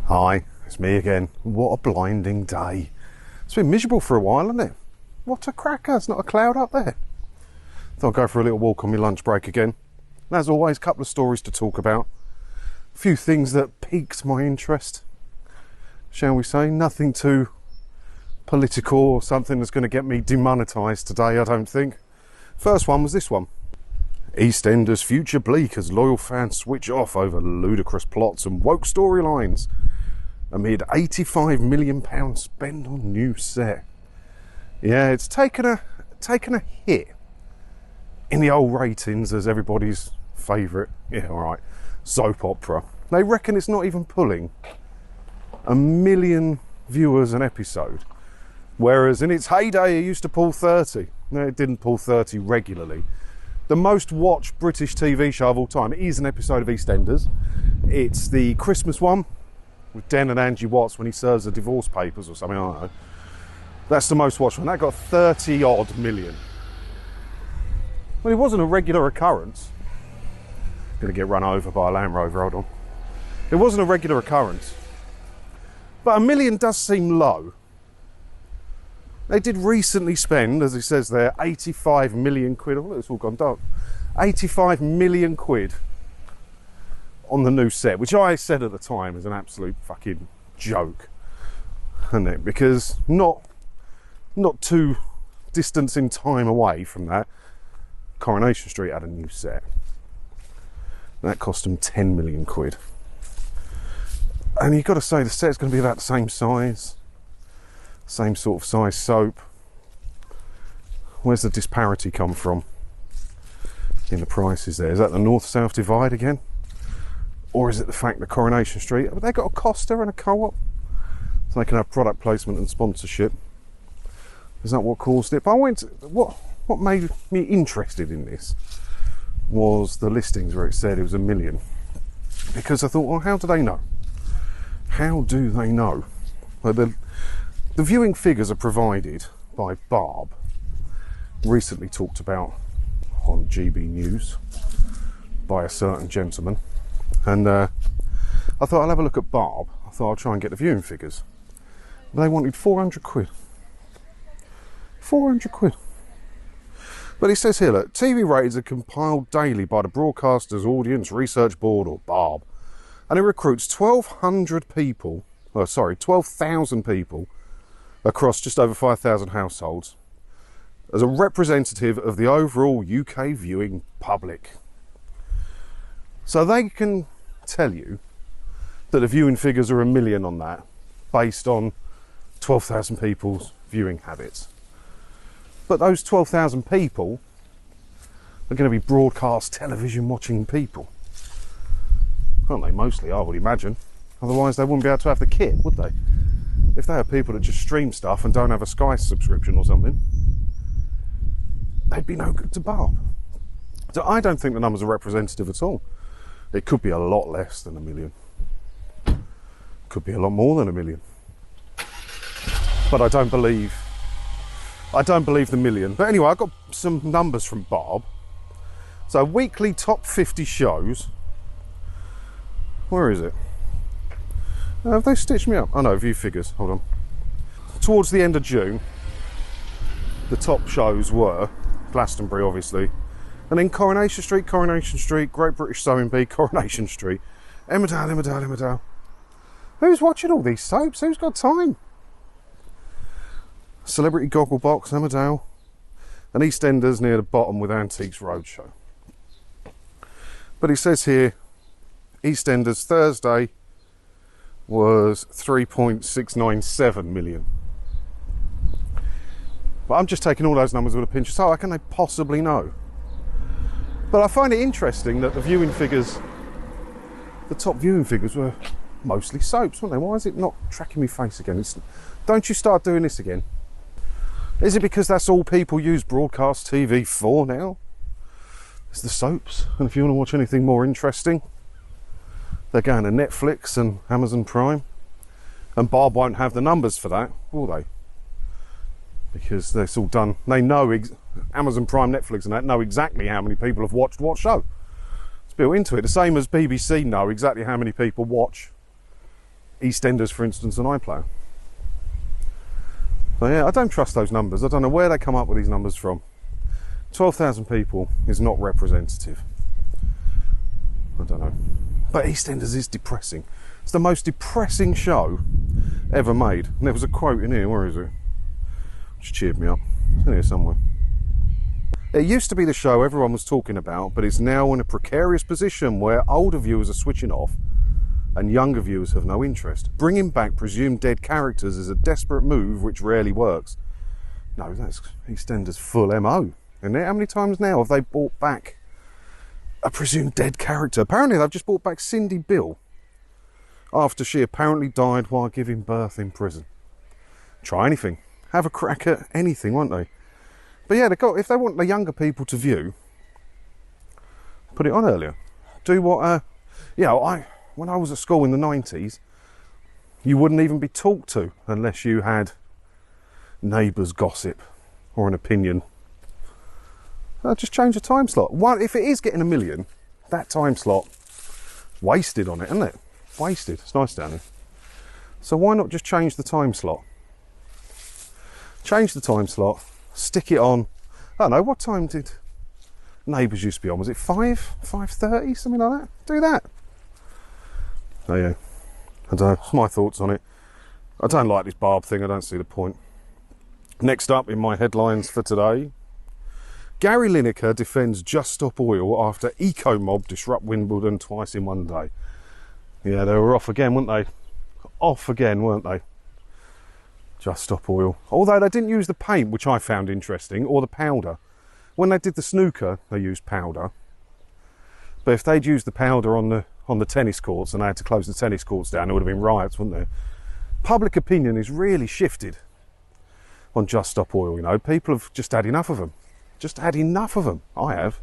Hi, it's me again. What a blinding day. It's been miserable for a while, hasn't it? What a cracker, there's not a cloud up there. Thought I'd go for a little walk on my lunch break again. And as always, a couple of stories to talk about. A few things that piqued my interest, shall we say. Nothing too political or something that's going to get me demonetised today, I don't think. First one was this one. Eastenders future bleak as loyal fans switch off over ludicrous plots and woke storylines amid £85 million spent on new set. Yeah, it's taken a hit in the old ratings as everybody's favourite, soap opera. They reckon it's not even pulling 1 million viewers an episode, whereas in its heyday it used to pull 30. No, it didn't pull 30 regularly. The most watched British TV show of all time is an episode of EastEnders. It's the Christmas one with Den and Angie Watts when he serves the divorce papers or something, I don't know. That's the most watched one. That got 30 odd million. Well, it wasn't a regular occurrence. Gonna get run over by a Land Rover, hold on. It wasn't a regular occurrence. But 1 million does seem low. They did recently spend, as it says there, 85 million quid. Oh, look, it's all gone dark. 85 million quid on the new set, which I said at the time is an absolute fucking joke, isn't it? Because not too distance in time away from that, Coronation Street had a new set. That cost them 10 million quid. And you've got to say the set's going to be about the same size. Same sort of size soap. Where's the disparity come from in the prices there? Is that the north-south divide again? Or is it the fact that Coronation Street, have they got a Costa and a co-op? So they can have product placement and sponsorship. Is that what caused it? But what made me interested in this was the listings where it said it was 1 million. Because I thought, well, how do they know? How do they know? Well, the viewing figures are provided by Barb, recently talked about on GB News by a certain gentleman. And I thought I'll have a look at Barb. I thought I'll try and get the viewing figures. But they wanted 400 quid. 400 quid. But it says here, look, TV ratings are compiled daily by the Broadcasters Audience Research Board, or Barb. And it recruits 12,000 people across just over 5,000 households as a representative of the overall UK viewing public. So they can tell you that the viewing figures are 1 million on that, based on 12,000 people's viewing habits. But those 12,000 people are going to be broadcast television watching people. Aren't they? Mostly, I would imagine. Otherwise they wouldn't be able to have the kit, would they? If they have people that just stream stuff and don't have a Sky subscription or something, they'd be no good to Barb. So I don't think the numbers are representative at all. It could be a lot less than 1 million. Could be a lot more than 1 million. But I don't believe the million. But anyway, I got some numbers from Barb. So weekly top 50 shows. Where is it? Have they stitched me up? Oh no, view figures, hold on. Towards the end of June, the top shows were Glastonbury, obviously, and then Coronation Street, Great British Sewing Bee, Coronation Street, Emmerdale. Who's watching all these soaps? Who's got time? Celebrity Gogglebox, Emmerdale, and EastEnders near the bottom with Antiques Roadshow. But it says here, EastEnders Thursday was 3.697 million. But I'm just taking all those numbers with a pinch of salt. How can they possibly know? But I find it interesting that the viewing figures, the top viewing figures were mostly soaps, weren't they? Why is it not tracking me face again? Don't you start doing this again? Is it because that's all people use broadcast TV for now? It's the soaps. And if you want to watch anything more interesting, they're going to Netflix and Amazon Prime. And Barb won't have the numbers for that, will they? Because it's all done. They know, Amazon Prime, Netflix and that know exactly how many people have watched what show. It's built into it. The same as BBC know exactly how many people watch Eastenders, for instance, than iPlayer. So yeah, I don't trust those numbers. I don't know where they come up with these numbers from. 12,000 people is not representative. I don't know. But Eastenders is depressing. It's the most depressing show ever made. And there was a quote in here, where is it? Which cheered me up. It's in here somewhere. It used to be the show everyone was talking about, but it's now in a precarious position where older viewers are switching off and younger viewers have no interest. Bringing back presumed dead characters is a desperate move which rarely works. No, that's EastEnders' full MO. And how many times now have they brought back a presumed dead character? Apparently they've just brought back Cindy Bill after she apparently died while giving birth in prison. Try anything. Have a crack at anything, won't they? But yeah, if they want the younger people to view, put it on earlier. Do what, when I was at school in the 90s, you wouldn't even be talked to unless you had neighbours gossip or an opinion. Just change the time slot. If it is getting 1 million, that time slot wasted on it, isn't it? Wasted. It's nice down here. So why not just change the time slot? Change the time slot, stick it on. I don't know, what time did Neighbours used to be on? Was it 5:30, something like that? Do that. Oh yeah, I don't know, my thoughts on it. I don't like this barb thing, I don't see the point. Next up in my headlines for today, Gary Lineker defends Just Stop Oil after eco-mob disrupt Wimbledon twice in one day. Yeah, they were off again, weren't they? Off again, weren't they? Just Stop Oil. Although they didn't use the paint, which I found interesting, or the powder. When they did the snooker, they used powder. But if they'd used the powder on the tennis courts and they had to close the tennis courts down, there would have been riots, wouldn't there? Public opinion is really shifted on Just Stop Oil, you know. People have just had enough of them. Just had enough of them. I have.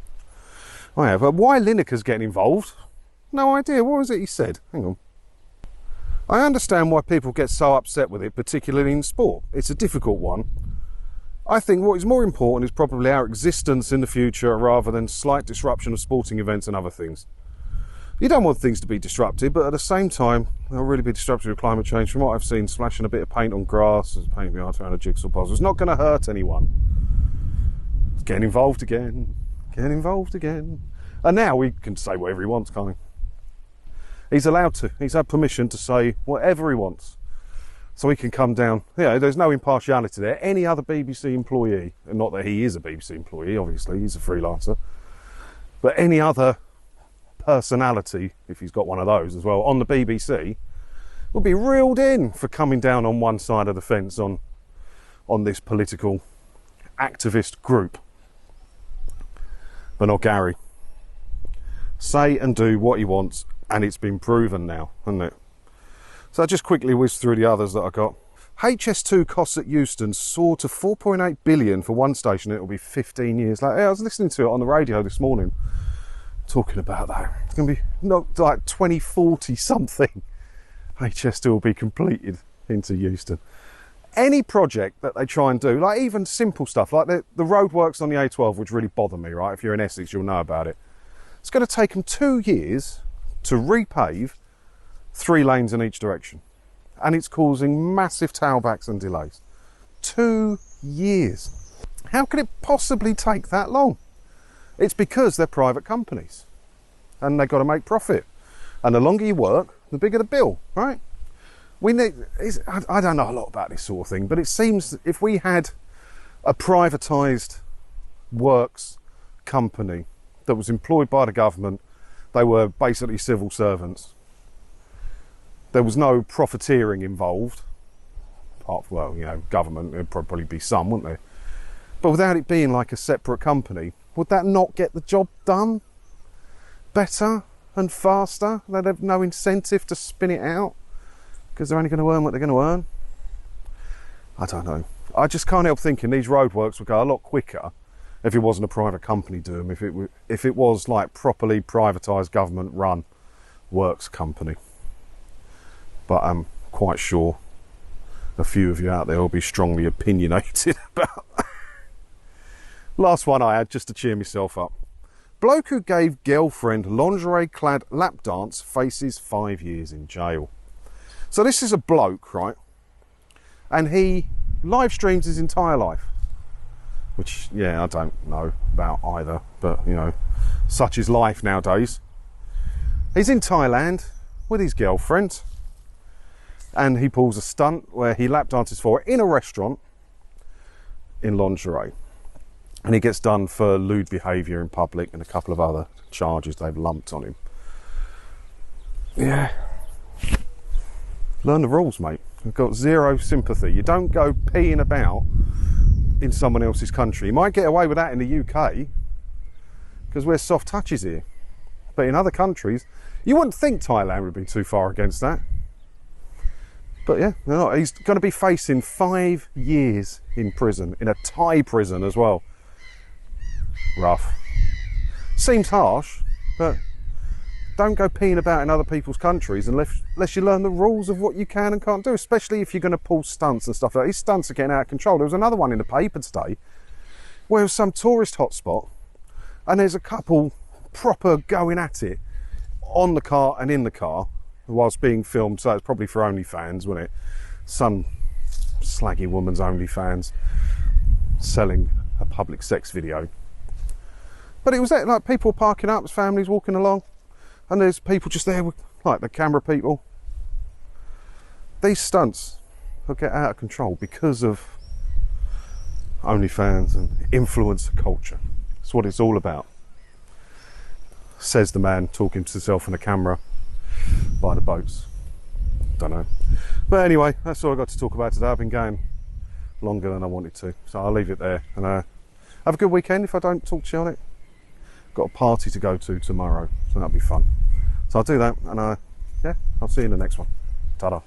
But why Lineker's getting involved? No idea. What was it he said? Hang on. I understand why people get so upset with it, particularly in sport. It's a difficult one. I think what is more important is probably our existence in the future rather than slight disruption of sporting events and other things. You don't want things to be disrupted, but at the same time, they'll really be disrupted with climate change. From what I've seen, splashing a bit of paint on grass, painting the art around a jigsaw puzzle, it's not going to hurt anyone. It's getting involved again. Getting involved again. And now he can say whatever he wants, can't he? He's allowed to. He's had permission to say whatever he wants. So he can come down. Yeah, there's no impartiality there. Any other BBC employee, and not that he is a BBC employee, obviously, he's a freelancer, but any other personality, if he's got one of those as well, on the BBC, would be reeled in for coming down on one side of the fence on this political activist group. But not Gary. Say and do what he wants, and it's been proven now, hasn't it? So I'll just quickly whiz through the others that I got. HS2 costs at Eustenders soar to 4.8 billion for one station. It'll be 15 years later. I was listening to it on the radio this morning, talking about that. It's going to be not like 2040 something. HS2 will be completed into Euston. Any project that they try and do, like even simple stuff, like the roadworks on the A12, which really bother me, right? If you're in Essex, you'll know about it. It's going to take them 2 years to repave 3 lanes in each direction. And it's causing massive tailbacks and delays. 2 years. How can it possibly take that long? It's because they're private companies. And they've got to make profit. And the longer you work, the bigger the bill, right? I don't know a lot about this sort of thing, but it seems if we had a privatised works company that was employed by the government, they were basically civil servants. There was no profiteering involved. Apart from, well, you know, government, there'd probably be some, wouldn't there? But without it being like a separate company, would that not get the job done better and faster? They'd have no incentive to spin it out because they're only going to earn what they're going to earn. I don't know. I just can't help thinking these roadworks would go a lot quicker if it wasn't a private company doing them, if it was like properly privatised government run works company. But I'm quite sure a few of you out there will be strongly opinionated about that. Last one I had, just to cheer myself up. Bloke who gave girlfriend lingerie-clad lap dance faces 5 years in jail. So this is a bloke, right? And he live streams his entire life. Which, yeah, I don't know about either. But, you know, such is life nowadays. He's in Thailand with his girlfriend. And he pulls a stunt where he lap dances for her in a restaurant in lingerie. And he gets done for lewd behaviour in public and a couple of other charges they've lumped on him. Yeah. Learn the rules, mate. I've got zero sympathy. You don't go peeing about in someone else's country. You might get away with that in the UK because we're soft touches here. But in other countries, you wouldn't think Thailand would be too far against that. But yeah, they're not. He's going to be facing 5 years in prison, in a Thai prison as well. Rough. Seems harsh, but don't go peeing about in other people's countries unless you learn the rules of what you can and can't do, especially if you're going to pull stunts and stuff like that. These stunts are getting out of control. There was another one in the paper today where it was some tourist hotspot and there's a couple proper going at it on the car and in the car whilst being filmed, so it's probably for OnlyFans, wasn't it? Some slaggy woman's OnlyFans selling a public sex video. But it was that, like, people parking up, families walking along, and there's people just there with, like, the camera people. These stunts will get out of control because of OnlyFans and influencer culture. That's what it's all about. Says the man talking to himself on a camera by the boats. Don't know. But anyway, that's all I got to talk about today. I've been going longer than I wanted to, so I'll leave it there. And have a good weekend if I don't talk to you on it. Got a party to go to tomorrow, so that'll be fun. So I'll do that, and yeah, I'll see you in the next one. Ta-da.